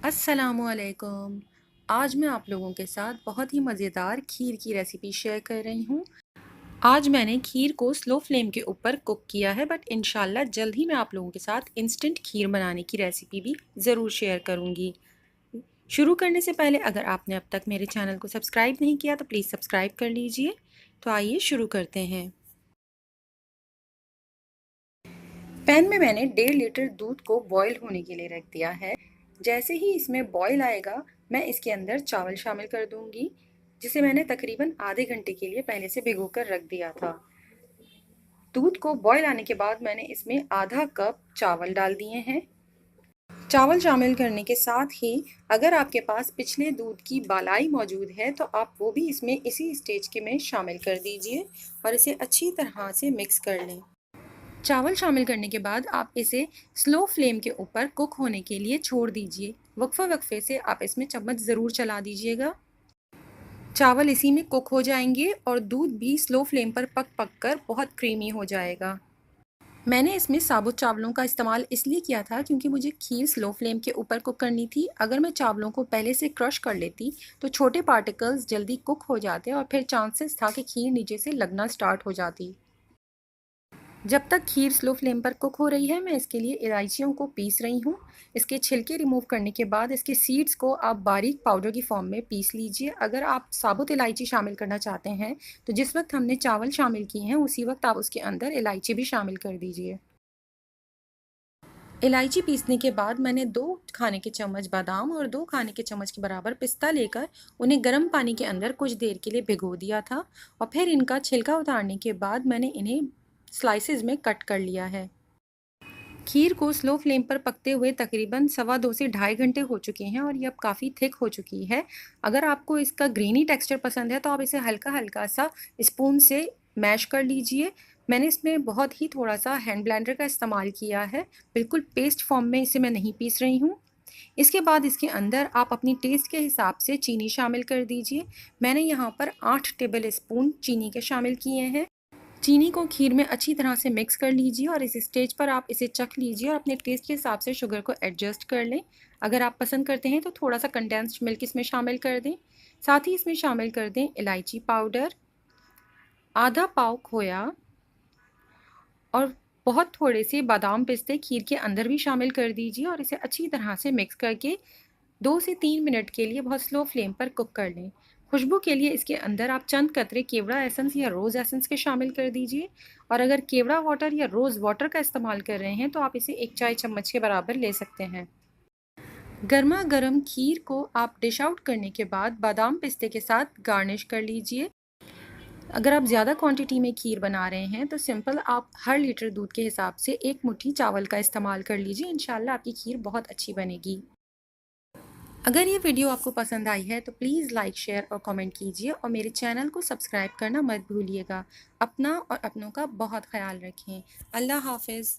अस्सलामुअलैकुम। आज मैं आप लोगों के साथ बहुत ही मज़ेदार खीर की रेसिपी शेयर कर रही हूँ। आज मैंने खीर को स्लो फ्लेम के ऊपर कुक किया है, बट इंशाल्लाह जल्द ही मैं आप लोगों के साथ इंस्टेंट खीर बनाने की रेसिपी भी ज़रूर शेयर करूँगी। शुरू करने से पहले अगर आपने अब तक मेरे चैनल को सब्सक्राइब नहीं किया तो प्लीज़ सब्सक्राइब कर लीजिए। तो आइए शुरू करते हैं। पैन में मैंने 1.5 लीटर दूध को बॉईल होने के लिए रख दिया है। जैसे ही इसमें बॉईल आएगा मैं इसके अंदर चावल शामिल कर दूंगी, जिसे मैंने तकरीबन आधे घंटे के लिए पहले से भिगो कर रख दिया था। दूध को बॉईल आने के बाद मैंने इसमें आधा कप चावल डाल दिए हैं। चावल शामिल करने के साथ ही अगर आपके पास पिछले दूध की बालाई मौजूद है तो आप वो भी इसमें इसी स्टेज के में शामिल कर दीजिए और इसे अच्छी तरह से मिक्स कर लें। चावल शामिल करने के बाद आप इसे स्लो फ्लेम के ऊपर कुक होने के लिए छोड़ दीजिए। वक्फा वक्फे से आप इसमें चम्मच ज़रूर चला दीजिएगा। चावल इसी में कुक हो जाएंगे और दूध भी स्लो फ्लेम पर पक पक कर बहुत क्रीमी हो जाएगा। मैंने इसमें साबुत चावलों का इस्तेमाल इसलिए किया था क्योंकि मुझे खीर स्लो फ्लेम के ऊपर कुक करनी थी। अगर मैं चावलों को पहले से क्रश कर लेती तो छोटे पार्टिकल्स जल्दी कुक हो जाते और फिर चांसेस था कि खीर नीचे से लगना स्टार्ट हो जाती। जब तक खीर स्लो फ्लेम पर कुक हो रही है मैं इसके लिए इलायचियों को पीस रही हूँ। इसके छिलके रिमूव करने के बाद इसके सीड्स को आप बारीक पाउडर की फॉर्म में पीस लीजिए। अगर आप साबुत इलायची शामिल करना चाहते हैं तो जिस वक्त हमने चावल शामिल किए हैं उसी वक्त आप उसके अंदर इलायची भी शामिल कर दीजिए। इलायची पीसने के बाद मैंने 2 खाने के चम्मच बादाम और 2 खाने के चम्मच के बराबर पिस्ता लेकर उन्हें गर्म पानी के अंदर कुछ देर के लिए भिगो दिया था और फिर इनका छिलका उतारने के बाद मैंने इन्हें स्लाइसेस में कट कर लिया है। खीर को स्लो फ्लेम पर पकते हुए तकरीबन 2.25 से 2.5 घंटे हो चुके हैं और ये अब काफ़ी थिक हो चुकी है। अगर आपको इसका ग्रीनी टेक्सचर पसंद है तो आप इसे हल्का हल्का सा स्पून से मैश कर लीजिए। मैंने इसमें बहुत ही थोड़ा सा हैंड ब्लेंडर का इस्तेमाल किया है, बिल्कुल पेस्ट फॉर्म में इसे मैं नहीं पीस रही हूँ। इसके बाद इसके अंदर आप अपनी टेस्ट के हिसाब से चीनी शामिल कर दीजिए। मैंने यहाँ पर 8 टेबल स्पून चीनी के शामिल किए हैं। चीनी को खीर में अच्छी तरह से मिक्स कर लीजिए और इस स्टेज पर आप इसे चख लीजिए और अपने टेस्ट के हिसाब से शुगर को एडजस्ट कर लें। अगर आप पसंद करते हैं तो थोड़ा सा कंडेंस्ड मिल्क इसमें शामिल कर दें। साथ ही इसमें शामिल कर दें इलायची पाउडर, आधा पाव खोया और बहुत थोड़े से बादाम पिस्ते खीर के अंदर भी शामिल कर दीजिए और इसे अच्छी तरह से मिक्स करके 2 से 3 मिनट के लिए बहुत स्लो फ्लेम पर कुक कर लें। खुशबू के लिए इसके अंदर आप चंद कतरे केवड़ा एसेंस या रोज़ एसेंस के शामिल कर दीजिए और अगर केवड़ा वाटर या रोज़ वाटर का इस्तेमाल कर रहे हैं तो आप इसे 1 चाय चम्मच के बराबर ले सकते हैं। गर्मा गर्म खीर को आप डिश आउट करने के बाद बादाम पिस्ते के साथ गार्निश कर लीजिए। अगर आप ज़्यादा क्वांटिटी में खीर बना रहे हैं तो सिंपल आप हर लीटर दूध के हिसाब से 1 मुट्ठी चावल का इस्तेमाल कर लीजिए। इंशाल्लाह आपकी खीर बहुत अच्छी बनेगी। अगर ये वीडियो आपको पसंद आई है तो प्लीज़ लाइक, शेयर और कमेंट कीजिए और मेरे चैनल को सब्सक्राइब करना मत भूलिएगा। अपना और अपनों का बहुत ख्याल रखें। अल्लाह हाफ़िज़।